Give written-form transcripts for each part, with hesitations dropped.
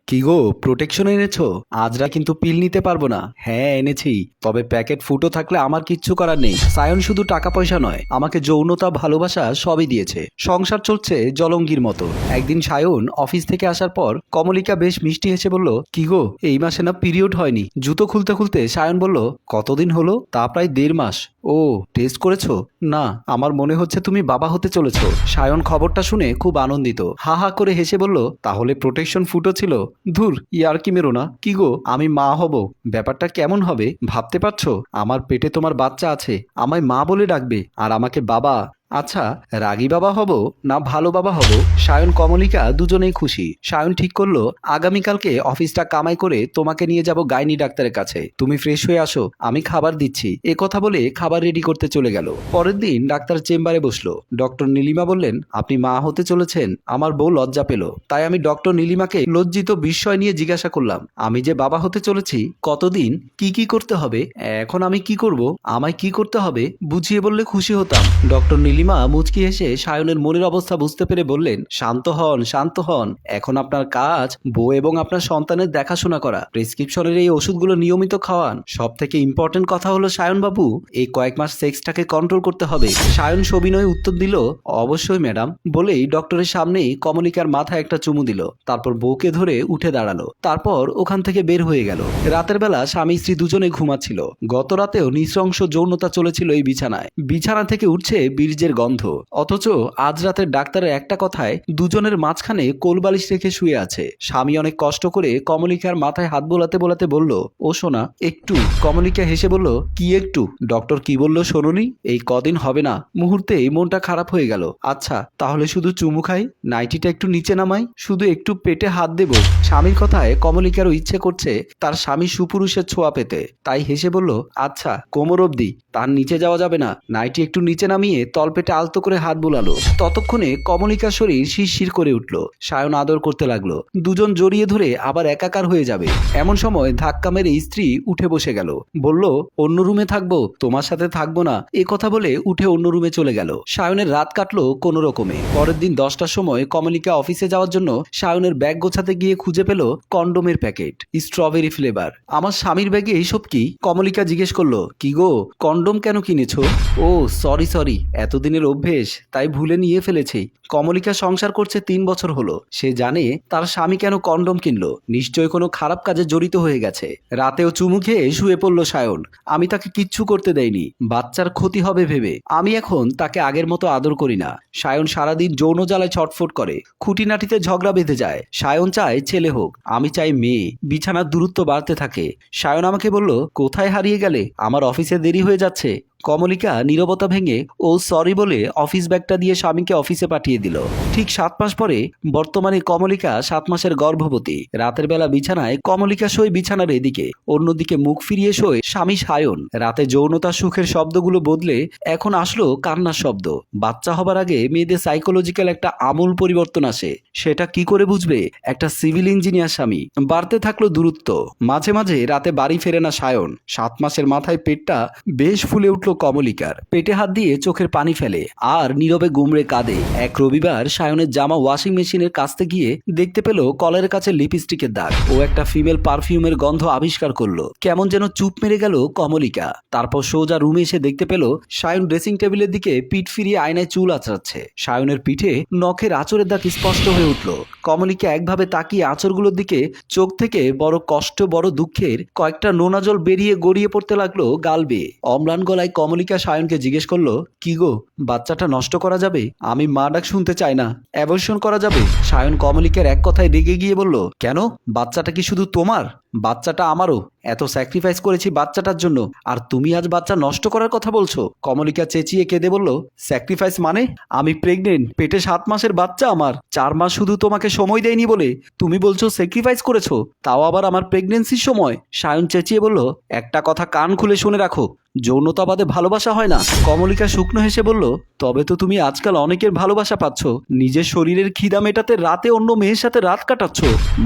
কি গো, প্রোটেকশন এনেছো? আজরা কিন্তু পিল নিতে পারবো না। হ্যাঁ এনেছি, তবে প্যাকেট ফুটো থাকলে আমার কিচ্ছু করার নেই। সায়ন শুধু টাকা পয়সা নয়, আমাকে যৌনতা ভালোবাসা সবই দিয়েছে। সংসার চলছে জলঙ্গির মতো। একদিন সায়ন অফিস থেকে আসার পর কমলিকা বেশ মিষ্টি হেসে বলল, কি গো, এই মাসে না পিরিয়ড হয়নি? জুতো খুলতে খুলতে সায়ন বলল, কতদিন হলো? তা প্রায় 1.5 মাস। ও, টেস্ট করেছো? না, আমার মনে হচ্ছে তুমি বাবা হতে চলেছো। সায়ন খবরটা শুনে খুব আনন্দিত, হা হা করে হেসে বলল, তাহলে প্রোটেকশন ফুটো ছিল? ধুর, ইয়ার কি মেরো না। কি গো, আমি মা হব, ব্যাপারটা কেমন হবে ভাবতে পারছো? আমার পেটে তোমার বাচ্চা আছে, আমায় মা বলে ডাকবে আর আমাকে বাবা। আচ্ছা, রাগী বাবা হব না ভালো বাবা হব? সায়ন কমলিকা দুজনেই খুশি। সায়ন ঠিক করলো, আগামীকালকে অফিসটা কামাই করে তোমাকে নিয়ে যাব গাইনি ডাক্তারের কাছে। তুমি ফ্রেশ হয়ে আসো, আমি খাবার দিচ্ছি। এ কথা বলে খাবার রেডি করতে চলে গেল। পরের দিন ডাক্তার চেম্বারে বসলো। ডক্টর নীলিমা বললেন, আপনি মা হতে চলেছেন। আমার বউ লজ্জা পেল, তাই আমি ডক্টর নীলিমাকে লজ্জিত বিস্ময় নিয়ে জিজ্ঞাসা করলাম, আমি যে বাবা হতে চলেছি, কতদিন কি কি করতে হবে? এখন আমি কি করব? আমায় কি করতে হবে বুঝিয়ে বললে খুশি হতাম। ডক্টর নীলিমা মুচকি হেসে সায়নের মনের অবস্থা বুঝতে পেরে বললেন, শান্ত হন, শান্ত হন। এখন আপনার কাজ বউ এবং আপনার সন্তানের দেখাশোনা করা। প্রেসক্রিপশনের এই ওষুধগুলো নিয়মিত খাওয়ান। সব থেকে ইম্পর্টেন্ট কথা হলো সায়ন বাবু, এই কয়েক মাস সেক্সটাকে কন্ট্রোল করতে হবে। সায়ন সবিনয়ে উত্তর দিল, অবশ্যই ম্যাডাম, বলেই ডক্টরের সামনেই কমলিকার মাথায় একটা চুমু দিল। তারপর বউকে ধরে উঠে দাঁড়ালো। তারপর ওখান থেকে বের হয়ে গেল। রাতের বেলা স্বামী স্ত্রী দুজনে ঘুমাচ্ছিল। গত রাতেও নৃশংস যৌনতা চলেছিল এই বিছানায়। বিছানা থেকে উঠছে বীর্যের গন্ধ। অথচ আজ রাতের ডাক্তারের একটা কথায় দুজনের মাঝখানে কোলবালিশ রেখে শুয়ে আছে। স্বামী অনেক কষ্ট করে কমলিকার মাথায় হাত বোলাতে বোলাতে বলল, ও সোনা, একটু। কমলিকা হেসে বলল, কি একটু? ডক্টর কি বললো শোনোনি? এই কদিন হবে না। মুহূর্তেই মনটা খারাপ হয়ে গেল। আচ্ছা, তাহলে শুধু চুমু খাই, নাইটিটা একটু নিচে নামাই, শুধু একটু পেটে হাত দেব। স্বামীর কথায় কমলিকারও ইচ্ছে করছে তার স্বামী সুপুরুষের ছোঁয়া পেতে। তাই হেসে বলল, আচ্ছা, কোমর অবধি, তার নিচে যাওয়া যাবে না। নাইটি একটু নিচে নামিয়ে তলপেটে আলতো করে হাত বুলালো। ততক্ষণে কমলিকার শরীর শিরশির করে উঠল। সায়ন আদর করতে লাগলো। দুজন জড়িয়ে ধরে আবার একাকার হয়ে যাবে। এমন সময় ধাক্কা মেরে স্ত্রী উঠে বসে গেল। বলল, অন্য রুমে থাকবো, তোমার সাথে থাকবো না। এ কথা বলে উঠে অন্য রুমে চলে গেল। সায়নের রাত কাটলো কোনো রকমে। পরের দিন 10টার সময় কমলিকা অফিসে যাওয়ার জন্য সায়নের ব্যাগ গোছাতে গিয়ে খুঁজে পেল কন্ডোমের প্যাকেট, স্ট্রবেরি ফ্লেভার। আমার স্বামীর ব্যাগে এইসব কি? কমলিকা জিজ্ঞেস করলো, কি গো, কন্ডোম কেন কিনেছো? ও সরি সরি, এতদিনের অভ্যেস, তাই ভুলে নিয়ে ফেলেছি। কমলিকা সংসার করছে 3 বছর হলো। সে জানে তার স্বামী কেন কন্ডোম কিনলো। নিশ্চয় কোনো খারাপ কাজে জড়িত হয়ে গেছে। রাতেও চুমু খেয়ে শুয়ে পড়ল সায়ন। আমি তাকে কিচ্ছু করতে দেইনি, বাচ্চার ক্ষতি হবে ভেবে। আমি এখন তাকে আগের মতো আদর করি না। সায়ন সারাদিন যৌন জ্বালায় ছটফট করে, খুঁটিনাটিতে ঝগড়া বেঁধে যায়। সায়ন চায় ছেলে হোক, আমি চাই মেয়ে। বিছানার দূরত্ব বাড়তে থাকে। সায়ন আমাকে বলল, কোথায় হারিয়ে গেলে? আমার অফিসে দেরি হয়ে যাচ্ছে। কমলিকা নীরবতা ভেঙে ও সরি বলে অফিস ব্যাগটা দিয়ে স্বামীকে অফিসে পাঠিয়ে দিল। ঠিক 7 মাস পরে বর্তমানে কমলিকা 7 মাসের গর্ভবতী। রাতের বেলা বিছানায় কমলিকা শোয় বিছানার এদিকে, অন্যদিকে মুখ ফিরিয়ে শোয় স্বামী সায়ন। রাতে যৌনতা সুখের শব্দগুলো বদলে এখন আসলো কান্নার শব্দ। বাচ্চা হবার আগে মেয়েদের সাইকোলজিক্যাল একটা আমূল পরিবর্তন আসে। সেটা কি করে বুঝবে একটা সিভিল ইঞ্জিনিয়ার স্বামী? বাড়তে থাকলো দূরত্ব। মাঝে মাঝে রাতে বাড়ি ফেরে না সায়ন। 7 মাসের মাথায় পেটটা বেশ ফুলে উঠল কমলিকার। পেটে হাত দিয়ে চোখের পানি ফেলে আর নীরবে গুমড়ে কাঁদে। এক রবিবার সায়নের জামা ওয়াশিং মেশিনের কাছতে গিয়ে দেখতে পেল কলের কাছে লিপস্টিকের দাগ। ও একটা ফিমেল পারফিউমের গন্ধ আবিষ্কার করলো। কেমন যেন চুপ মেরে গেল কমলিকা। তারপর সোজা রুমে এসে দেখতে পেল সায়ন ড্রেসিং টেবিলের দিকে পিঠ ফিরিয়ে আয়নায় চুল আঁচড়াচ্ছে। সায়নের পিঠে নখের আঁচড়ের দাগ স্পষ্ট হয়ে উঠল। কমলিকা একভাবে তাকিয়ে আঁচড়গুলোর দিকে, চোখ থেকে বড় কষ্ট, বড় দুঃখের কয়েকটা নোনা জল বেরিয়ে গড়িয়ে পড়তে লাগলো গাল বেয়ে। অম্লান গলায় কমলিকা সায়নকে জিজ্ঞেস করলো, কি গো, বাচ্চাটা নষ্ট করা যাবে? আমি মা ডাক শুনতে চাই না। অ্যাবর্শন করা যাবে? সায়ন কমলিকার এক কথায় রেগে গিয়ে বলল, কেন? বাচ্চাটা কি শুধু তোমার? বাচ্চাটা আমারও। এত স্যাক্রিফাইস করেছি বাচ্চাটার জন্য, আর তুমি আজ বাচ্চা নষ্ট করার কথা বলছো? কমলিকা চেঁচিয়ে কেঁদে বলল, স্যাক্রিফাইস মানে? আমি প্রেগনেন্ট, পেটে 7 মাসের বাচ্চা আমার। 4 মাস শুধু তোমাকে সময় দেয়নি বলে তুমি বলছো স্যাক্রিফাইস করেছো, তাও আবার আমার প্রেগনেন্সির সময়। সায়ন চেঁচিয়ে বলল, একটা কথা কান খুলে শুনে রাখো, যৌনতা বাদে ভালোবাসা হয় না। কমলিকা শুকনো হেসে বলল, তবে তো তুমি আজকাল অনেকের ভালোবাসা পাচ্ছ। নিজের শরীরের খিদা মেটাতে রাতে অন্য মেয়ের সাথে রাত কাটাচ্ছ,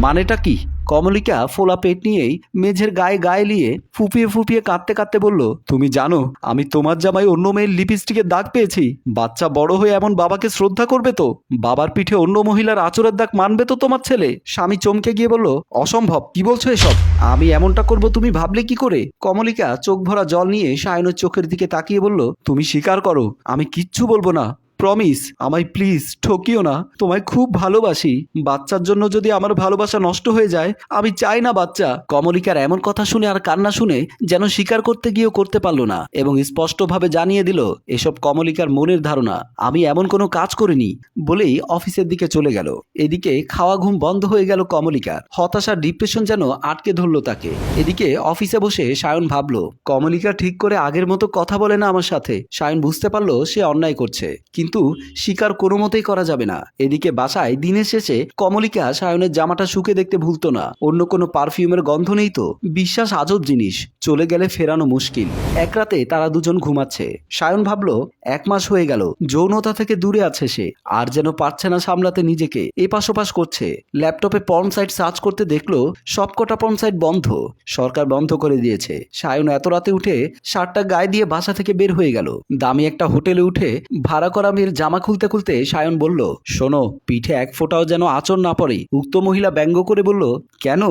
মানেটা কি? কমলিকা ফোলা পেট নিয়েই মেঝের গায়ে গায়ে নিয়ে ফুপিয়ে ফুপিয়ে কাঁদতে কাঁদতে বলল, তুমি জানো আমি তোমার জামাই অন্য মেয়ের লিপস্টিকের দাগ পেয়েছি? বাচ্চা বড় হয়ে এমন বাবাকে শ্রদ্ধা করবে তো? বাবার পিঠে অন্য মহিলার আঁচড়ের দাগ মানবে তো তোমার ছেলে? স্বামী চমকে গিয়ে বলল, অসম্ভব, কি বলছো এসব? আমি এমনটা করব তুমি ভাবলে কি করে? কমলিকা চোখ ভরা জল নিয়ে সায়নের চোখের দিকে তাকিয়ে বলল, তুমি স্বীকার করো, আমি কিচ্ছু বলবো না। প্রমিস, আমায় প্লিজ ঠকিও না, তোমায় খুব ভালোবাসি। বাচ্চার জন্য যদি আমার ভালোবাসা নষ্ট হয়ে যায়, আমি চাই না বাচ্চা। কমলিকার এমন কথা শুনে আর কান্না শুনে যেন স্বীকার করতে গিয়েও করতে পারল না এবং স্পষ্টভাবে জানিয়ে দিল এসব কমলিকার মনের ধারণা, আমি এমন কোনো কাজ করিনি বলেই অফিসের দিকে চলে গেল। এদিকে খাওয়া ঘুম বন্ধ হয়ে গেল কমলিকার, হতাশার ডিপ্রেশন যেন আটকে ধরলো তাকে। এদিকে অফিসে বসে সায়ন ভাবলো, কমলিকা ঠিক করে আগের মতো কথা বলে না আমার সাথে। সায়ন বুঝতে পারলো সে অন্যায় করছে, কিন্তু স্বীকার কোনো মতেই করা যাবে না। এদিকে বাসায় দিনের শেষে কমলিকা সায়নের জামাটা শুকে দেখতে ভুলতো না। অন্য কোনো পারফিউমের গন্ধ নেই তো। বিশ্বাস আজব জিনিস, চলে গেলে ফেরানো মুশকিল। এক রাতে তারা দুজন ঘুমাচ্ছে। সায়ন ভাবলো 1 মাস হয়ে গেল যৌনতা থেকে দূরে আছে সে, আর যেন পারছে না সামলাতে নিজেকে, এপাশ ওপাশ করছে। ল্যাপটপে পর্ন সাইট সার্চ করতে দেখলো সবকটা পর্ন সাইট বন্ধ, সরকার বন্ধ করে দিয়েছে। সায়ন এত রাতে উঠে শার্টটা গায়ে দিয়ে বাসা থেকে বের হয়ে গেল। দামি একটা হোটেলে উঠে ভাড়া করা মেয়ের জামা খুলতে খুলতে সায়ন বলল, শোনো, পিঠে 1 ফোঁটাও যেন আঁচড় না পড়ে। উক্ত মহিলা ব্যঙ্গ করে বলল, কেন,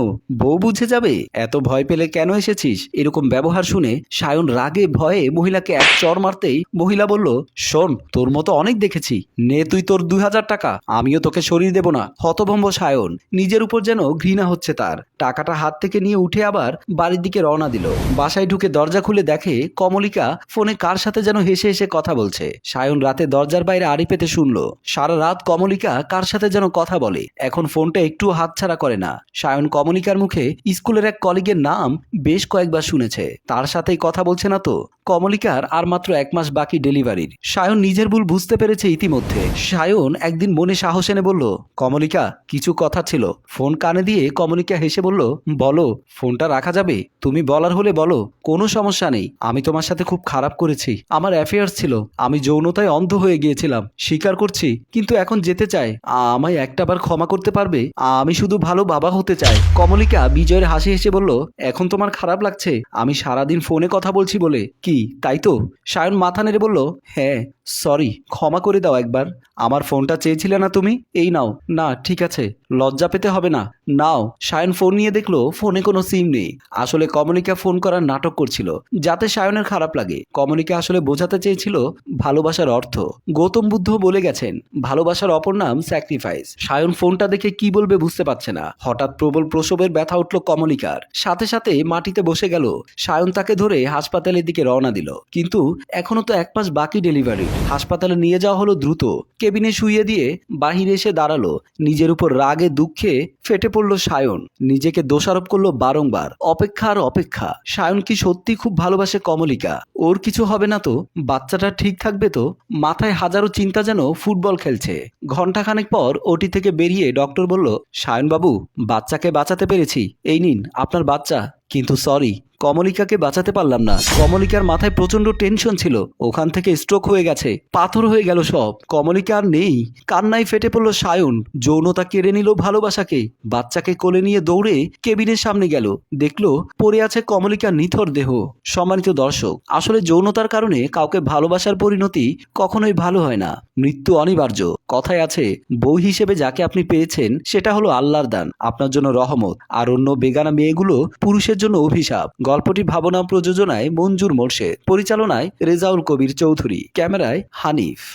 বউ বুঝে যাবে? এত ভয় পেলে কেন এসেছিস? এরকম ব্যবহার শুনে সায়ন রাগে ভয়ে মহিলাকে এক চড় মারতেই মহিলা বলল, শোন, তোর মতো অনেক দেখেছি, নে তুই তোর 2000 টাকা, আমিও তোকে সরিয়ে দেব না। হতভম্ব সায়ন, নিজের উপর যেন ঘৃণা হচ্ছে তার। টাকাটা হাত থেকে নিয়ে উঠে আবার বাড়ির দিকে রওনা দিল। বাসায় ঢুকে দরজা খুলে দেখে কমলিকা ফোনে কার সাথে যেন হেসে হেসে কথা বলছে। সায়ন রাতে দরজার বাইরে আড়ি পেতে শুনলো সারা রাত কমলিকা কার সাথে যেন কথা বলে। এখন ফোনটা একটু হাতছাড়া করে না। সায়ন কমলিকার মুখে স্কুলের এক কলিগের নাম বেশ কয়েকবার শুনেছে, তার সাথেই কথা বলছে না তো? কমলিকার আর মাত্র 1 মাস বাকি ডেলিভারির। সায়ন নিজের ভুল বুঝতে পেরেছে ইতিমধ্যে। সায়ন একদিন মনে সাহস এনে বলল, কমলিকা, কিছু কথা ছিল। ফোন কানে দিয়ে কমলিকা হেসে বলল, বলো। ফোনটা রাখা যাবে? তুমি বলার হলে বলো, কোনো সমস্যা নেই। আমি তোমার সাথে খুব খারাপ করেছি, আমার অ্যাফেয়ার্স ছিল, আমি যৌনতায় অন্ধ হয়ে গিয়েছিলাম, স্বীকার করছি, কিন্তু এখন যেতে চাই। আমায় একটাবার ক্ষমা করতে পারবে? আমি শুধু ভালো বাবা হতে চাই। কমলিকা বিজয়ের হাসি হেসে বলল, এখন তোমার খারাপ লাগছে আমি সারাদিন ফোনে কথা বলছি বলে? কি তাই তো? সায়ন মাথা নেড়ে বলল, হ্যাঁ, সরি, ক্ষমা করে দাও একবার। আমার ফোনটা চেয়েছিলে না তুমি? এই নাও। না ঠিক আছে, লজ্জা পেতে হবে না, নাও। সায়ন ফোন নিয়ে দেখলো ফোনে কোনো সিম নেই। আসলে কমলিকা ফোন করার নাটক করছিল যাতে সায়নের খারাপ লাগে। কমলিকা আসলে বোঝাতে চেয়েছিল ভালোবাসার অর্থ। গৌতম বুদ্ধ বলে গেছেন, ভালোবাসার অপর নাম স্যাক্রিফাইস। সায়ন ফোনটা দেখে কি বলবে বুঝতে পারছে না। হঠাৎ প্রবল প্রসবের ব্যথা উঠল কমলিকার, সাথে সাথে মাটিতে বসে গেল। সায়ন তাকে ধরে হাসপাতালের দিকে রওনা দিল, কিন্তু এখনো তো 1 মাস বাকি ডেলিভারি। হাসপাতালে নিয়ে যাওয়া হলো দ্রুত। কেবিনে শুইয়ে দিয়ে বাহিরে এসে দাঁড়ালো। নিজের উপর রাগে দুঃখে ফেটে পড়ল সায়ন। নিজেকে দোষারোপ করলো বারংবার। অপেক্ষা আর অপেক্ষা। সায়ন কি সত্যি খুব ভালোবাসে কমলিকা? ওর কিছু হবে না তো? বাচ্চাটা ঠিক থাকবে তো? মাথায় হাজারো চিন্তা যেন ফুটবল খেলছে। ঘন্টাখানেক পর ওটি থেকে বেরিয়ে ডক্টর বলল, সায়ন বাবু, বাচ্চাকে বাঁচাতে পেরেছি, এই নিন আপনার বাচ্চা। কিন্তু সরি, কমলিকাকে বাঁচাতে পারলাম না। কমলিকার মাথায় প্রচন্ড টেনশন ছিল, ওখান থেকে স্ট্রোক হয়ে গেছে, পাথর হয়ে গেল সব। কমলিকা আর নেই। কান্নায় ফেটে পড়ল সায়ন। যৌনতা কেড়ে নিল ভালোবাসাকে। বাচ্চাকে কোলে নিয়ে দৌড়ে কেবিনের সামনে গেল, দেখলো পড়ে আছে কমলিকার নিথর দেহ। সম্মানিত দর্শক, আসলে যৌনতার কারণে কাউকে ভালোবাসার পরিণতি কখনোই ভালো হয় না, মৃত্যু অনিবার্য। কথায় আছে, বউ হিসেবে যাকে আপনি পেয়েছেন সেটা হলো আল্লাহর দান, আপনার জন্য রহমত, আর অন্য বেগানা মেয়েগুলো পুরুষের জন্য অভিশাপ। গল্পটি ভাবনা প্রযোজনায় মঞ্জুর মোর্শেদ, পরিচালনায় রেজাউল কবির চৌধুরী, ক্যামেরায় হানিফ।